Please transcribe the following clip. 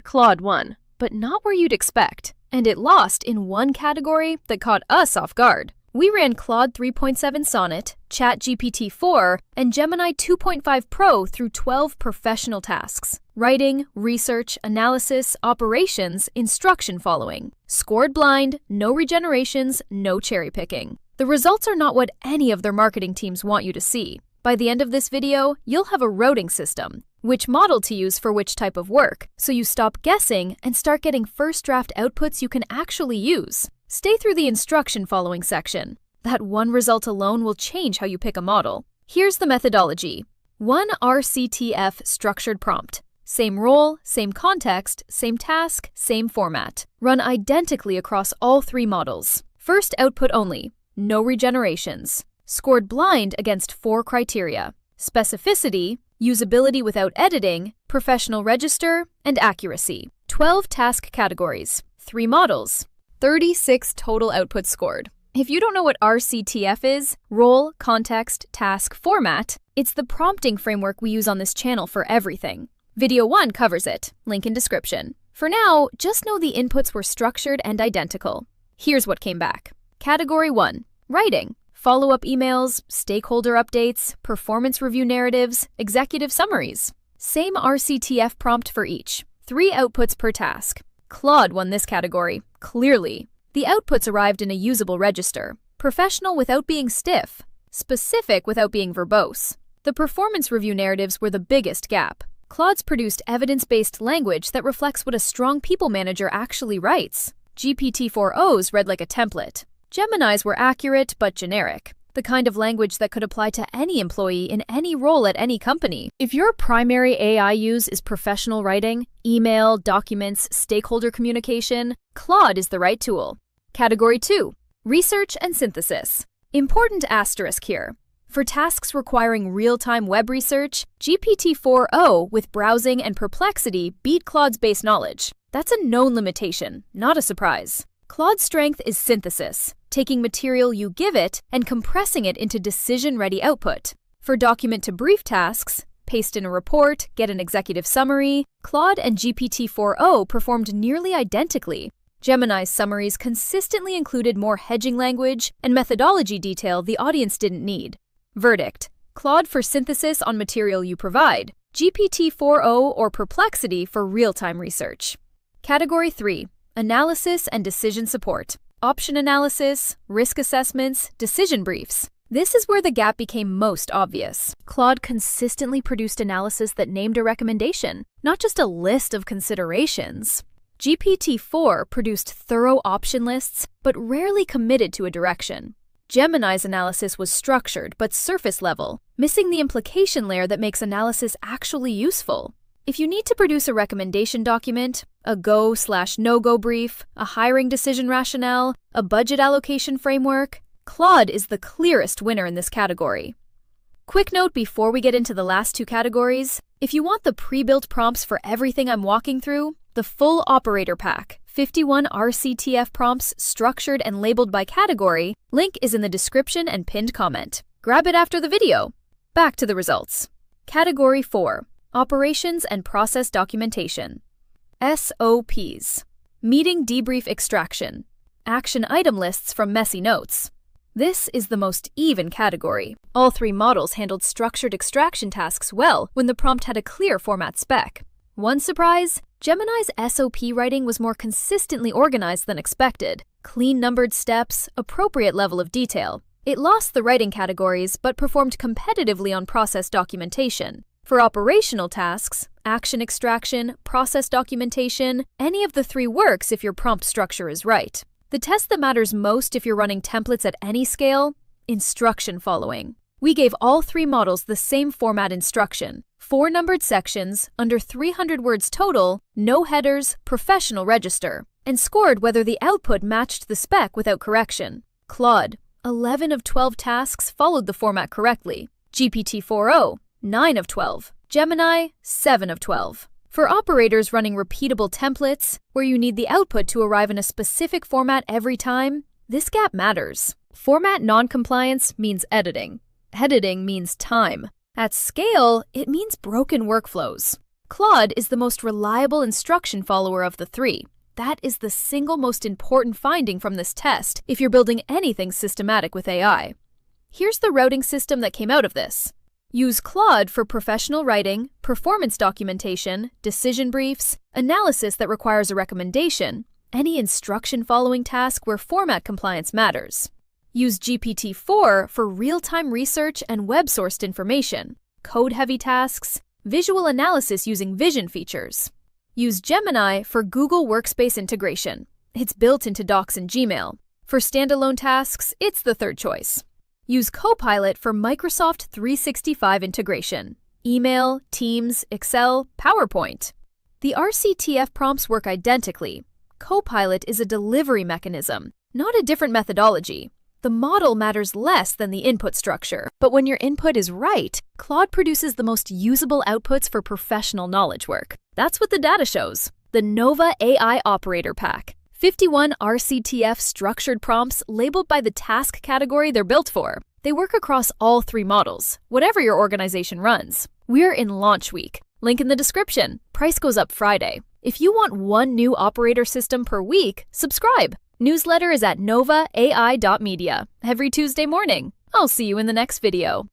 Claude won, but not where you'd expect, and it lost in one category that caught us off guard. We ran Claude 3.7 Sonnet, ChatGPT 4, and Gemini 2.5 Pro through 12 professional tasks: writing, research, analysis, operations, instruction following. Scored blind, no regenerations, no cherry picking. The results are not what any of their marketing teams want you to see. By the end of this video, you'll have a routing system, which model to use for which type of work, so you stop guessing and start getting first draft outputs you can actually use. Stay through the instruction following section. That one result alone will change how you pick a model. Here's the methodology. 1 RCTF structured prompt. Same role, same context, same task, same format. Run identically across all 3 models. First output only. No regenerations. Scored blind against 4 criteria: specificity, usability without editing, professional register, and accuracy. 12 task categories, 3 models, 36 total outputs scored. If you don't know what RCTF is, role, context, task, format, it's the prompting framework we use on this channel for everything. Video 1 covers it, link in description. For now, just know the inputs were structured and identical. Here's what came back. Category 1, writing. Follow-up emails, stakeholder updates, performance review narratives, executive summaries. Same RCTF prompt for each. 3 outputs per task. Claude won this category, clearly. The outputs arrived in a usable register. Professional without being stiff. Specific without being verbose. The performance review narratives were the biggest gap. Claude's produced evidence-based language that reflects what a strong people manager actually writes. GPT-4o's read like a template. Gemini's were accurate but generic, the kind of language that could apply to any employee in any role at any company. If your primary AI use is professional writing, email, documents, stakeholder communication, Claude is the right tool. Category 2, research and synthesis. Important asterisk here. For tasks requiring real-time web research, GPT-4o with browsing and perplexity beat Claude's base knowledge. That's a known limitation, not a surprise. Claude's strength is synthesis, taking material you give it and compressing it into decision-ready output. For document-to-brief tasks, paste in a report, get an executive summary, Claude and GPT-4o performed nearly identically. Gemini's summaries consistently included more hedging language and methodology detail the audience didn't need. Verdict: Claude for synthesis on material you provide, GPT-4o or Perplexity for real-time research. Category 3, analysis and decision support. Option analysis, risk assessments, decision briefs. This is where the gap became most obvious. Claude consistently produced analysis that named a recommendation, not just a list of considerations. GPT-4 produced thorough option lists, but rarely committed to a direction. Gemini's analysis was structured but surface level, missing the implication layer that makes analysis actually useful. If you need to produce a recommendation document, a go/no-go brief, a hiring decision rationale, a budget allocation framework, Claude is the clearest winner in this category. Quick note before we get into the last 2 categories: if you want the pre-built prompts for everything I'm walking through, the full operator pack, 51 RCTF prompts structured and labeled by category, link is in the description and pinned comment. Grab it after the video. Back to the results. Category 4. Operations and Process Documentation. SOPs. Meeting Debrief Extraction. Action item lists from messy notes. This is the most even category. All 3 models handled structured extraction tasks well when the prompt had a clear format spec. One surprise? Gemini's SOP writing was more consistently organized than expected. Clean numbered steps, appropriate level of detail. It lost the writing categories but performed competitively on process documentation. For operational tasks, action extraction, process documentation, any of the 3 works if your prompt structure is right. The test that matters most if you're running templates at any scale: instruction following. We gave all 3 models the same format instruction: 4 numbered sections, under 300 words total, no headers, professional register, and scored whether the output matched the spec without correction. Claude, 11 of 12 tasks followed the format correctly. GPT-4o, 9 of 12. Gemini, 7 of 12. For operators running repeatable templates, where you need the output to arrive in a specific format every time, this gap matters. Format non-compliance means editing. Editing means time. At scale, it means broken workflows. Claude is the most reliable instruction follower of the three. That is the single most important finding from this test if you're building anything systematic with AI. Here's the routing system that came out of this. Use Claude for professional writing, performance documentation, decision briefs, analysis that requires a recommendation, any instruction-following task where format compliance matters. Use GPT-4 for real-time research and web-sourced information, code-heavy tasks, visual analysis using vision features. Use Gemini for Google Workspace integration. It's built into Docs and Gmail. For standalone tasks, it's the third choice. Use Copilot for Microsoft 365 integration, email, Teams, Excel, PowerPoint. The RCTF prompts work identically. Copilot is a delivery mechanism, not a different methodology. The model matters less than the input structure, but when your input is right, Claude produces the most usable outputs for professional knowledge work. That's what the data shows. The Nova AI Operator Pack. 51 RCTF structured prompts labeled by the task category they're built for. They work across all three models, whatever your organization runs. We're in launch week. Link in the description. Price goes up Friday. If you want one new operator system per week, subscribe. Newsletter is at novaai.media every Tuesday morning. I'll see you in the next video.